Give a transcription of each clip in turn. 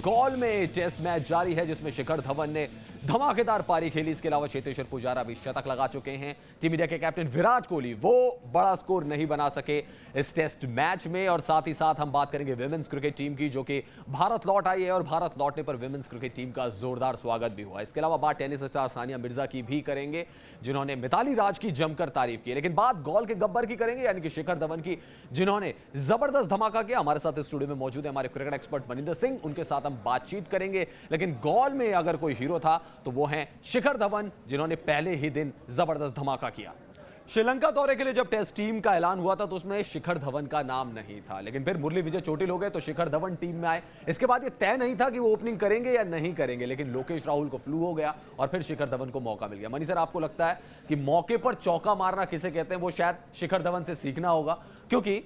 Gall में test match जारी है जिसमें शिखर धवन ने धमाकेदार पारी खेली। इसके अलावा चेतेश्वर पुजारा भी शतक लगा चुके हैं। टीम इंडिया के कैप्टन विराट कोहली वो बड़ा स्कोर नहीं बना सके इस टेस्ट मैच में। और साथ ही साथ हम बात करेंगे विमेंस क्रिकेट टीम की, जो कि भारत लौट आई है और भारत लौटने पर विमेंस क्रिकेट टीम का जोरदार स्वागत भी हुआ। इसके अलावा बात टेनिस स्टार सानिया मिर्जा की भी करेंगे, जिन्होंने मिताली राज की जमकर तारीफ की। लेकिन बात गॉल के गब्बर की करेंगे, यानी कि शिखर धवन की, जिन्होंने जबरदस्त धमाका किया। हमारे साथ स्टूडियो में मौजूद है हमारे क्रिकेट एक्सपर्ट मनिंदर सिंह, उनके साथ हम बातचीत करेंगे। लेकिन गॉल में अगर कोई हीरो था तो वो है शिखर धवन, जिन्होंने पहले ही दिन जबरदस्त धमाका किया। श्रीलंका दौरे के लिए जब टेस्ट टीम का ऐलान हुआ था तो उसमें शिखर धवन का नाम नहीं था, लेकिन फिर मुरली विजय चोटिल हो गए तो शिखर धवन टीम में आए। इसके बाद ये तय नहीं था कि वो ओपनिंग करेंगे या नहीं करेंगे, लेकिन लोकेश राहुल को फ्लू हो गया और फिर शिखर धवन को मौका मिल गया। मनी सर, आपको लगता है कि मौके पर चौका मारना किसे कहते हैं, वो शायद शिखर धवन से सीखना होगा, क्योंकि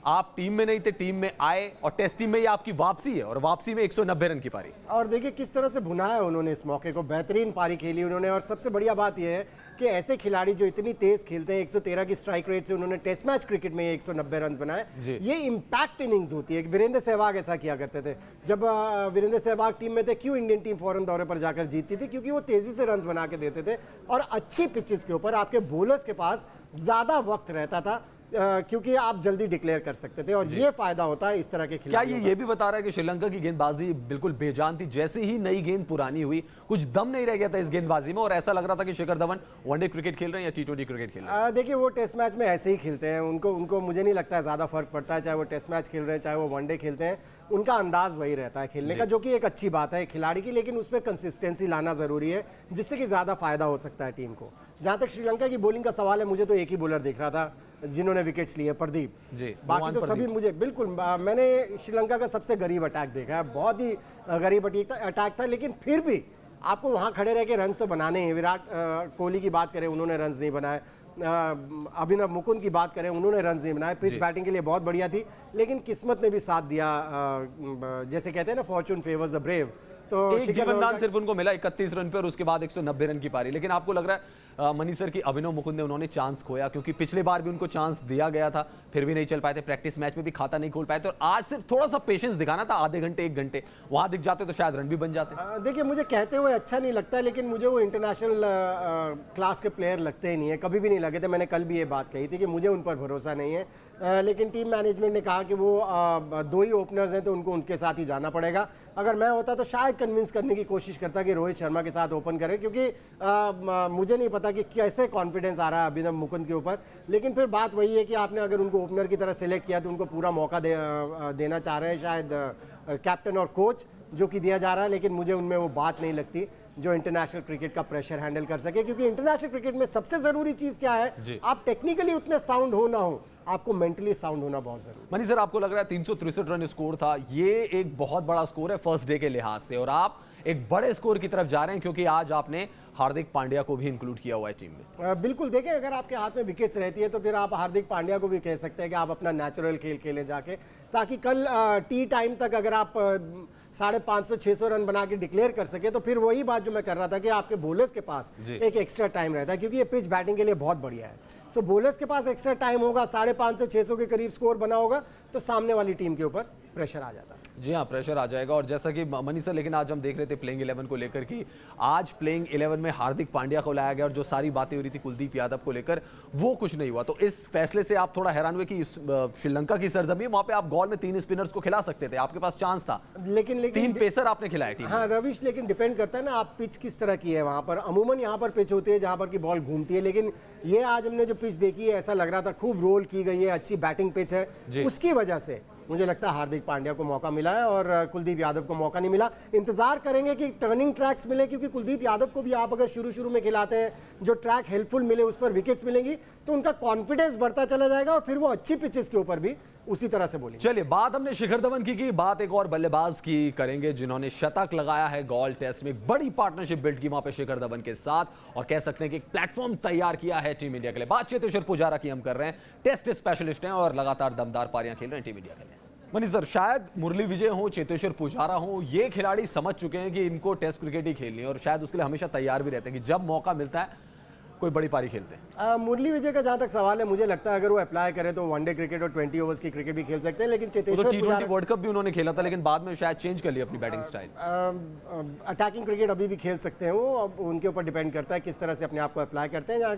आप टीम में नहीं थे, टीम में आए और टेस्ट टीम में ये आपकी वापसी है और वापसी में 190 रन की पारी। और देखिए किस तरह से भुनाया उन्होंने इस मौके को, बेहतरीन पारी खेली उन्होंने। और सबसे बढ़िया बात यह है कि ऐसे खिलाड़ी जो इतनी तेज खेलते हैं, 113 की स्ट्राइक रेट से उन्होंने टेस्ट मैच क्रिकेट में 190 रन बनाए। ये इंपैक्ट इनिंग्स होती है। वीरेंद्र सहवाग ऐसा किया करते थे। जब वीरेंद्र सहवाग टीम में थे, क्यों इंडियन टीम फॉरेन दौरे पर जाकर जीतती थी? क्योंकि वो तेजी से रन बना के देते थे और अच्छी पिचेस के ऊपर आपके बॉलर्स के पास ज्यादा वक्त रहता था, क्योंकि आप जल्दी डिक्लेयर कर सकते थे। और ये फायदा होता है इस तरह के खिलाड़ियों का। क्या ये भी बता रहा है कि श्रीलंका की गेंदबाजी बिल्कुल बेजान थी? जैसे ही नई गेंद पुरानी हुई, कुछ दम नहीं रह गया था इस गेंदबाजी में और ऐसा लग रहा था कि शिखर धवन वनडे क्रिकेट खेल रहे हैं या टी20 क्रिकेट खेल रहे हैं। देखिए, वो टेस्ट मैच में ऐसे ही खेलते हैं। उनको मुझे नहीं लगता है ज्यादा फर्क पड़ता है, चाहे वो टेस्ट मैच खेल रहे हैं चाहे वो वनडे खेलते हैं। उनका अंदाज वही रहता है खेलने का, जो कि एक अच्छी बात है खिलाड़ी की। लेकिन उसमें कंसिस्टेंसी लाना जरूरी है, जिससे कि ज्यादा फायदा हो सकता है टीम को। जहां तक श्रीलंका की बॉलिंग का सवाल है, मुझे तो एक ही बॉलर दिख रहा था जिन्होंने विकेट्स लिए, प्रदीप जी। बाकी तो सभी मुझे बिल्कुल, मैंने श्रीलंका का सबसे गरीब अटैक देखा है, बहुत ही गरीब अटैक था। लेकिन फिर भी आपको वहां खड़े रह के रन्स तो बनाने हैं। विराट कोहली की बात करें, उन्होंने रन्स नहीं बनाए। अभिनव मुकुंद की बात करें, उन्होंने रन्स नहीं बनाए। पिच बैटिंग के लिए बहुत बढ़िया थी, लेकिन किस्मत ने भी साथ दिया। जैसे कहते हैं ना, फॉर्चून फेवर्स द ब्रेव। तो एक जीवनदान सिर्फ उनको मिला 31 रन पे और उसके बाद 190 रन की पारी। लेकिन आपको लग रहा है मनी सर की अभिनव मुकुंद ने उन्होंने चांस खोया? क्योंकि पिछले बार भी उनको चांस दिया गया था, फिर भी नहीं चल पाए थे। प्रैक्टिस मैच में भी खाता नहीं खोल पाए थे और आज सिर्फ थोड़ा सा पेशेंस दिखाना था, आधे घंटे 1 घंटे वहां दिख जाते तो शायद रन भी बन जाते। देखिए, मुझे कहते हुए अच्छा नहीं लगता, लेकिन मुझे वो इंटरनेशनल क्लास के प्लेयर लगते ही नहीं है, कभी भी नहीं लगे थे। मैंने कल भी ये बात कही थी कि मुझे उन पर भरोसा नहीं है। लेकिन टीम मैनेजमेंट ने कहा कि वो 2 ही ओपनर्स हैं तो उनको उनके साथ ही जाना पड़ेगा। अगर मैं होता तो शायद कन्विंस करने की कोशिश करता कि रोहित शर्मा के साथ ओपन करें, क्योंकि मुझे नहीं पता कि कैसे कॉन्फिडेंस आ रहा है अभिनव मुकुंद के ऊपर। लेकिन फिर बात वही है कि आपने अगर उनको ओपनर की तरह सेलेक्ट किया तो उनको पूरा मौका देना चाह रहे हैं शायद कैप्टन और कोच, जो कि दिया जा रहा है। लेकिन मुझे उनमें वो बात नहीं लगती जो इंटरनेशनल क्रिकेट का प्रेशर हैंडल कर सके, क्योंकि इंटरनेशनल क्रिकेट में सबसे जरूरी चीज क्या है, आप टेक्निकली उतने साउंड हो ना हो, आपको मेंटली साउंड होना बहुत जरूरी। मनी सर, आपको लग रहा है 363 रन स्कोर था, ये एक बहुत बड़ा स्कोर है फर्स्ट डे के लिहाज से, और आप एक बड़े स्कोर की तरफ जा रहे हैं क्योंकि आज आपने हार्दिक पांड्या को भी इंक्लूड किया हुआ है टीम में। बिल्कुल, देखें, अगर आपके हाथ में विकेट्स रहती है तो फिर आप हार्दिक पांड्या को भी कह सकते हैं कि आप अपना नेचुरल खेल खेलें जाके, ताकि कल टी टाइम तक अगर आप 550-600 रन बना के डिक्लेयर कर सके तो फिर वही बात जो मैं कर रहा था कि आपके बॉलर्स के पास एक एक्स्ट्रा टाइम रहता है, क्योंकि ये पिच बैटिंग के लिए बहुत बढ़िया है। सो बॉलर्स के पास एक्स्ट्रा टाइम होगा, 550-600 के करीब स्कोर बना होगा तो सामने वाली टीम के ऊपर प्रेशर आ जाता है। जी हाँ, प्रेशर आ जाएगा। और जैसा कि मनी सर, लेकिन आज हम देख रहे थे प्लेइंग 11 को लेकर कि आज प्लेइंग 11 में हार्दिक पांड्या को लाया गया और जो सारी बातें हो रही थी कुलदीप यादव को लेकर, वो कुछ नहीं हुआ। तो इस फैसले से आप थोड़ा हैरान हुए कि श्रीलंका की सरजमी, वहां पे आप गॉल में 3 स्पिनर्स को खिला सकते थे, आपके पास चांस था, लेकिन 3 पेसर आपने खिलाए टीम। हाँ रविश, लेकिन डिपेंड करता है ना आप पिच किस तरह की है वहां पर। अमूमन यहाँ पर पिच होती है जहां पर की बॉल घूमती है, लेकिन ये आज हमने जो पिच देखी है, ऐसा लग रहा था खूब रोल की गई है, अच्छी बैटिंग पिच है, उसकी वजह से मुझे लगता है हार्दिक पांड्या को मौका मिला है और कुलदीप यादव को मौका नहीं मिला। इंतजार करेंगे कि टर्निंग ट्रैक्स मिले, क्योंकि कुलदीप यादव को भी आप अगर शुरू में खिलाते हैं, जो ट्रैक हेल्पफुल मिले, उस पर विकेट्स मिलेंगी तो उनका कॉन्फिडेंस बढ़ता चला जाएगा और फिर वो अच्छी पिचेस के ऊपर भी उसी तरह से बोलेंगे। चलिए, बात हमने शिखर धवन की बात एक और बल्लेबाज की करेंगे जिन्होंने शतक लगाया है गॉल टेस्ट में। एक बड़ी पार्टनरशिप बिल्ड की वहां पे शिखर धवन के साथ और कह सकते हैं कि एक प्लेटफॉर्म तैयार किया है टीम इंडिया के लिए। बात चेतेश्वर पुजारा की हम कर रहे हैं, टेस्ट स्पेशलिस्ट हैं और लगातार दमदार पारियां खेल रहे हैं टीम इंडिया के लिए। मनी सर, शायद मुरली विजय हो, चेतेश्वर पुजारा हो, ये खिलाड़ी समझ चुके हैं कि इनको टेस्ट क्रिकेट ही खेलनी है और शायद उसके लिए हमेशा तैयार भी रहते हैं कि जब मौका मिलता है कोई बड़ी पारी खेलते हैं? मुरली विजय का जहां तक सवाल है, मुझे लगता है अगर वो अप्लाई करे तो वनडे क्रिकेट और 20 ओवर्स की क्रिकेट भी खेल सकते हैं, लेकिन वो तो चेतेश्वर T20 वर्ल्ड कप भी उन्होंने खेला था, लेकिन बाद में शायद चेंज कर लिया अपनी बैटिंग स्टाइल। अटैकिंग क्रिकेट अभी भी खेल सकते हैं वो, अब उनके ऊपर डिपेंड करता है किस तरह से अपने आप को अप्लाई करते हैं।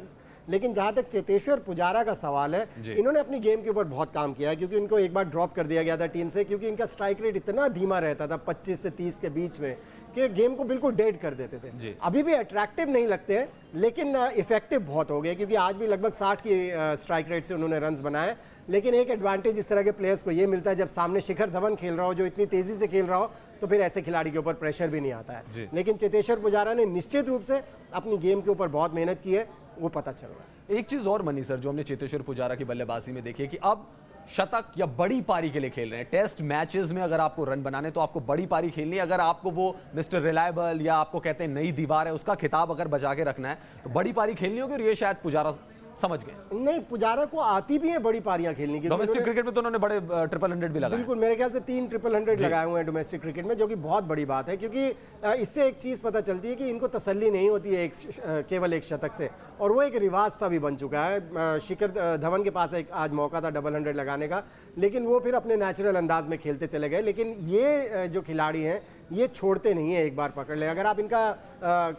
लेकिन जहां तक चेतेश्वर पुजारा का सवाल है, इन्होंने अपनी गेम के ऊपर बहुत काम किया है, क्योंकि इनको एक बार ड्रॉप कर दिया गया था टीम से, क्योंकि इनका स्ट्राइक रेट इतना धीमा रहता था 25 से 30 के बीच में कि गेम को बिल्कुल डेड कर देते थे। अभी भी अट्रैक्टिव नहीं लगते हैं, लेकिन इफेक्टिव बहुत हो गए, क्योंकि आज भी लगभग 60 की स्ट्राइक रेट से उन्होंने रन्स बनाए। लेकिन एक एडवांटेज इस तरह के प्लेयर्स को ये मिलता है, जब सामने शिखर धवन खेल रहा हो जो इतनी तेजी से खेल रहा हो, तो फिर ऐसे खिलाड़ी के ऊपर प्रेशर भी नहीं आता है। लेकिन चेतेश्वर पुजारा ने निश्चित रूप से अपनी गेम के ऊपर बहुत मेहनत की है, वो पता चल रहा है। एक चीज और मनी सर, जो हमने चेतेश्वर पुजारा की बल्लेबाजी में देखी है कि अब शतक या बड़ी पारी के लिए खेल रहे हैं। टेस्ट मैचेस में अगर आपको रन बनाने तो आपको बड़ी पारी खेलनी है। अगर आपको वो मिस्टर रिलायबल या आपको कहते हैं नई दीवार है, उसका खिताब अगर बचा के रखना है तो बड़ी पारी खेलनी होगी, और ये शायद पुजारा समझ गए। नहीं, पुजारा को आती भी है बड़ी पारियां खेलनी की। डोमेस्टिक क्रिकेट में तो उन्होंने बड़े 100 भी लगाए। बिल्कुल, मेरे ख्याल से 3 100 लगाए हुए हैं डोमेस्टिक क्रिकेट में, जो कि बहुत बड़ी बात है, क्योंकि इससे एक चीज़ पता चलती है कि इनको तसल्ली नहीं होती है केवल एक शतक से, और वो एक रिवाज सा भी बन चुका है। शिखर धवन के पास एक आज मौका था 100 लगाने का, लेकिन वो फिर अपने नेचुरल अंदाज में खेलते चले गए। लेकिन ये जो खिलाड़ी हैं ये छोड़ते नहीं है, एक बार पकड़ ले। अगर आप इनका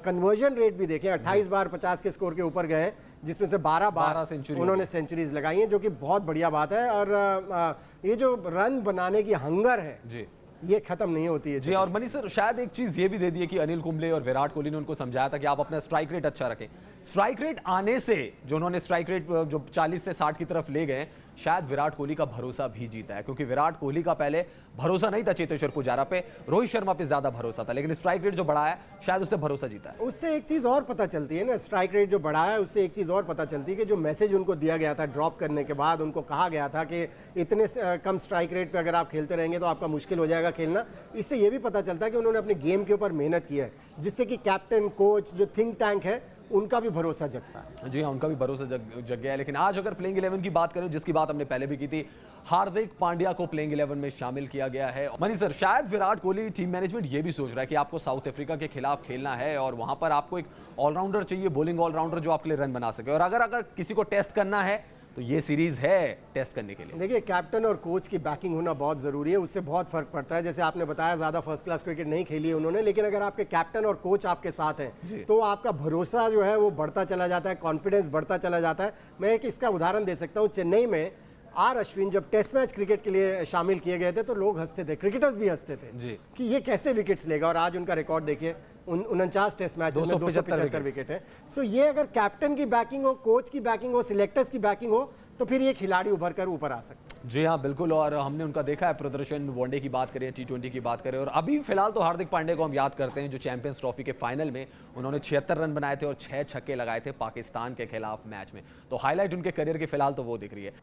कन्वर्जन रेट भी देखें, 28 बार 50 के स्कोर के ऊपर गए, जिसमें से 12 बार उन्होंने सेंचुरीज लगाई हैं, जो कि बहुत बढ़िया बात है। और ये जो रन बनाने की हंगर है जी, ये खत्म नहीं होती है जी। और मनी सर, शायद एक चीज ये भी दे दी है कि अनिल कुंबले और विराट कोहली ने उनको समझाया था कि आप अपना स्ट्राइक रेट अच्छा रखें। स्ट्राइक रेट आने से जो उन्होंने स्ट्राइक रेट जो 40 से 60 की तरफ ले गए, शायद विराट कोहली का भरोसा भी जीता है, क्योंकि विराट कोहली का पहले भरोसा नहीं था चेतेश्वर पुजारा पे, रोहित शर्मा पे ज्यादा भरोसा था, लेकिन स्ट्राइक रेट जो बढ़ा है शायद उससे भरोसा जीता है। उससे एक चीज और पता चलती है ना, स्ट्राइक रेट जो बढ़ा है उससे एक चीज और पता चलती है कि जो मैसेज उनको दिया गया था ड्रॉप करने के बाद, उनको कहा गया था कि इतने कम स्ट्राइक रेट पे अगर आप खेलते रहेंगे तो आपका मुश्किल हो जाएगा खेलना। इससे ये भी पता चलता है कि उन्होंने अपने गेम के ऊपर मेहनत की है, जिससे कि कैप्टन, कोच, जो थिंक टैंक है, उनका भी भरोसा जगता है। जी हाँ, उनका भी भरोसा जग गया है। लेकिन आज अगर प्लेइंग 11 की बात करें, जिसकी बात हमने पहले भी की थी, हार्दिक पांड्या को प्लेइंग 11 में शामिल किया गया है। मनी सर, शायद विराट कोहली टीम मैनेजमेंट ये भी सोच रहा है कि आपको साउथ अफ्रीका के खिलाफ खेलना है और वहां पर आपको एक ऑलराउंडर चाहिए, बॉलिंग ऑलराउंडर जो आपके लिए रन बना सके, और अगर किसी को टेस्ट करना है तो ये सीरीज है टेस्ट करने के लिए। देखिए, कैप्टन और कोच की बैकिंग होना बहुत ज़रूरी है, उससे बहुत फर्क पड़ता है। जैसे आपने बताया, ज़्यादा फर्स्ट क्लास क्रिकेट नहीं खेली है उन्होंने, लेकिन अगर आपके कैप्टन और कोच आपके साथ हैं तो आपका भरोसा जो है वो बढ़ता चला जाता है, कॉन्फिडेंस बढ़ता चला जाता है। मैं एक इसका उदाहरण दे सकता हूँ। चेन्नई में आर अश्विन जब टेस्ट मैच क्रिकेट के लिए शामिल किए गए थे तो लोग हंसते थे, क्रिकेटर्स भी हंसते थे कि ये कैसे विकेट्स लेगा, और आज उनका रिकॉर्ड देखिए, 49 टेस्ट मैच में 275 विकेट है। सो ये अगर कैप्टन की बैकिंग हो, कोच की बैकिंग हो, सिलेक्टर्स की बैकिंग हो, तो फिर ये खिलाड़ी उभर कर ऊपर आ सकते हैं। जी हाँ, बिल्कुल। और हमने उनका देखा है प्रदर्शन, वनडे की बात करें, T20 की बात करें, और अभी फिलहाल तो हार्दिक पांड्या को हम याद करते हैं, जो चैंपियंस ट्रॉफी के फाइनल में उन्होंने 76 रन बनाए थे और 6 छक्के लगाए थे पाकिस्तान के खिलाफ मैच में। तो हाईलाइट उनके करियर की फिलहाल तो वो दिख रही है।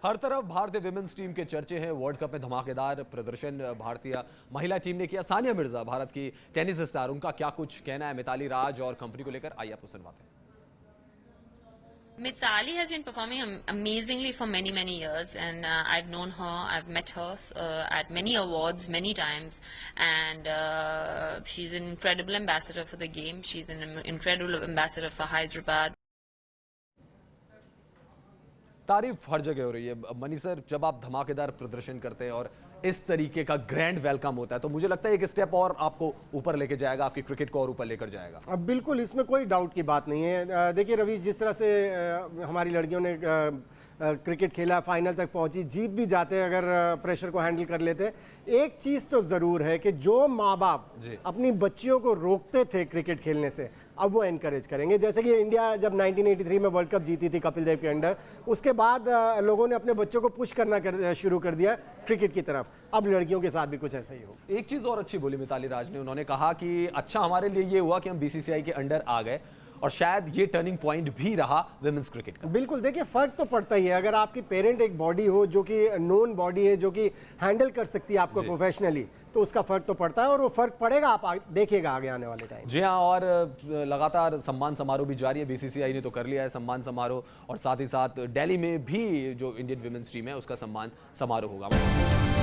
हर तरफ भारतीय विमेंस टीम के चर्चे हैं। वर्ल्ड कप में धमाकेदार प्रदर्शन भारतीय महिला टीम ने किया। सानिया मिर्जा, भारत की टेनिस स्टार, उनका क्या कुछ कहना है मिताली राज और कंपनी को लेकर, आइए आपको सुनवाते हैं। Mithali has been performing amazingly for many years, and I've known her, I've met her at many awards many times, and she's an incredible ambassador for the game. She's an incredible ambassador for Hyderabad. तारीफ हर जगह हो रही है। Money sir, जब आप धमाकेदार प्रदर्शन करते हैं और इस तरीके का ग्रैंड वेलकम होता है, तो मुझे लगता है एक स्टेप और आपको ऊपर लेके जाएगा, आपकी क्रिकेट को और ऊपर लेकर जाएगा। अब बिल्कुल, इसमें कोई डाउट की बात नहीं है। देखिए रवि, जिस तरह से हमारी लड़कियों ने क्रिकेट खेला, फाइनल तक पहुंची, जीत भी जाते अगर प्रेशर को हैंडल कर लेते। एक चीज़ तो ज़रूर है कि जो माँ बाप अपनी बच्चियों को रोकते थे क्रिकेट खेलने से, अब वो एनकरेज करेंगे। जैसे कि इंडिया जब 1983 में वर्ल्ड कप जीती थी कपिल देव के अंडर, उसके बाद लोगों ने अपने बच्चों को पुश करना शुरू कर दिया क्रिकेट की तरफ। अब लड़कियों के साथ भी कुछ ऐसा ही होगा। एक चीज़ और अच्छी बोली मिताली राज ने, उन्होंने कहा कि अच्छा हमारे लिए ये हुआ कि हम BCCI के अंडर आ गए, और शायद ये टर्निंग पॉइंट भी रहा विमेंस क्रिकेट का। बिल्कुल, देखिए फ़र्क तो पड़ता ही है। अगर आपकी पेरेंट एक बॉडी हो जो कि नोन बॉडी है, जो कि हैंडल कर सकती है आपको प्रोफेशनली, तो उसका फ़र्क तो पड़ता है, और वो फ़र्क पड़ेगा, आप देखिएगा आगे आने वाले टाइम। जी हाँ, और लगातार सम्मान समारोह भी जारी है। BCCI ने तो कर लिया है सम्मान समारोह, और साथ ही साथ दिल्ली में भी जो इंडियन विमेंस टीम है उसका सम्मान समारोह होगा।